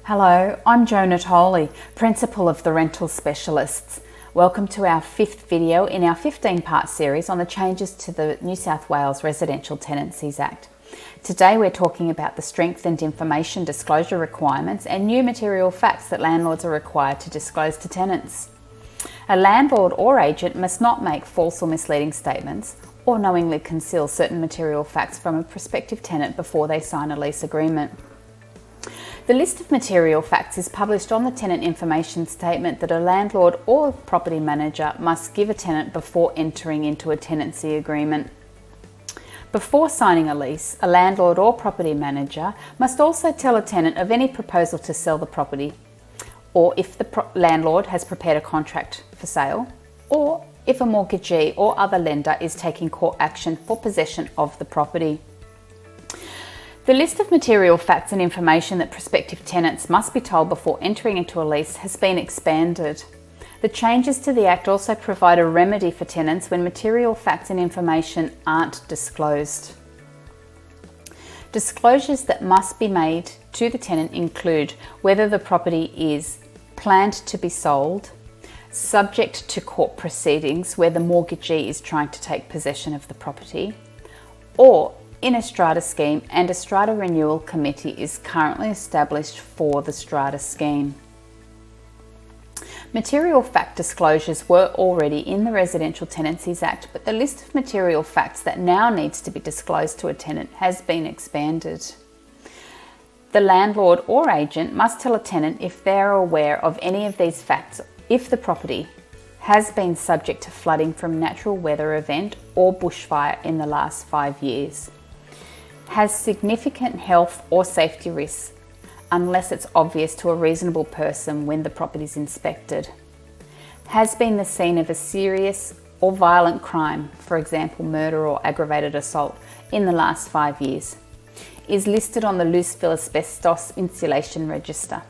Hello, I'm Jo Natoli, Principal of the Rental Specialists. Welcome to our 5th video in our 15-part series on the changes to the New South Wales Residential Tenancies Act. Today we're talking about the strengthened information disclosure requirements and new material facts that landlords are required to disclose to tenants. A landlord or agent must not make false or misleading statements or knowingly conceal certain material facts from a prospective tenant before they sign a lease agreement. The list of material facts is published on the tenant information statement that a landlord or property manager must give a tenant before entering into a tenancy agreement. Before signing a lease, a landlord or property manager must also tell a tenant of any proposal to sell the property, or if the landlord has prepared a contract for sale, or if a mortgagee or other lender is taking court action for possession of the property. The list of material facts and information that prospective tenants must be told before entering into a lease has been expanded. The changes to the Act also provide a remedy for tenants when material facts and information aren't disclosed. Disclosures that must be made to the tenant include whether the property is planned to be sold, subject to court proceedings where the mortgagee is trying to take possession of the property, or in a strata scheme and a strata renewal committee is currently established for the strata scheme. Material fact disclosures were already in the Residential Tenancies Act, but the list of material facts that now needs to be disclosed to a tenant has been expanded. The landlord or agent must tell a tenant if they are aware of any of these facts if the property has been subject to flooding from natural weather event or bushfire in the last 5 years, has significant health or safety risks unless it's obvious to a reasonable person when the property is inspected, has been the scene of a serious or violent crime, for example murder or aggravated assault, in the last 5 years, is listed on the Louisville Asbestos Insulation Register,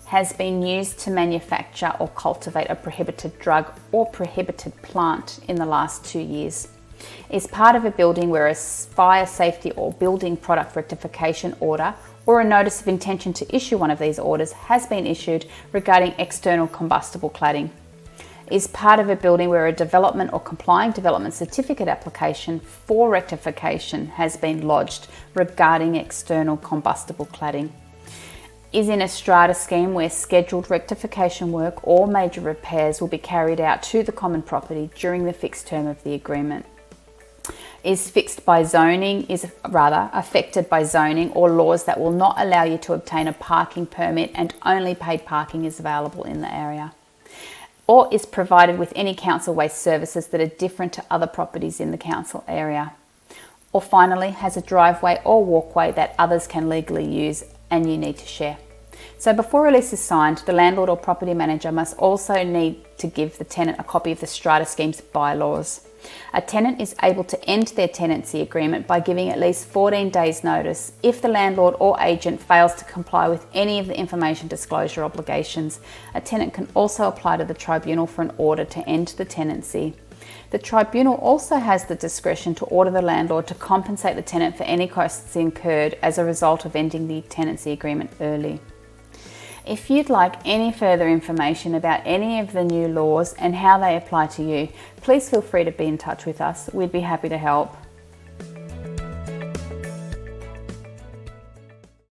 has been used to manufacture or cultivate a prohibited drug or prohibited plant in the last 2 years, is part of a building where a fire safety or building product rectification order or a notice of intention to issue one of these orders has been issued regarding external combustible cladding, is part of a building where a development or complying development certificate application for rectification has been lodged regarding external combustible cladding, is in a strata scheme where scheduled rectification work or major repairs will be carried out to the common property during the fixed term of the agreement, is affected by zoning or laws that will not allow you to obtain a parking permit and only paid parking is available in the area, or is provided with any council waste services that are different to other properties in the council area, or finally has a driveway or walkway that others can legally use and you need to share. So before a lease is signed, the landlord or property manager must also need to give the tenant a copy of the strata scheme's bylaws. A tenant is able to end their tenancy agreement by giving at least 14 days notice if the landlord or agent fails to comply with any of the information disclosure obligations. A tenant can also apply to the tribunal for an order to end the tenancy. The tribunal also has the discretion to order the landlord to compensate the tenant for any costs incurred as a result of ending the tenancy agreement early. If you'd like any further information about any of the new laws and how they apply to you, please feel free to be in touch with us. We'd be happy to help.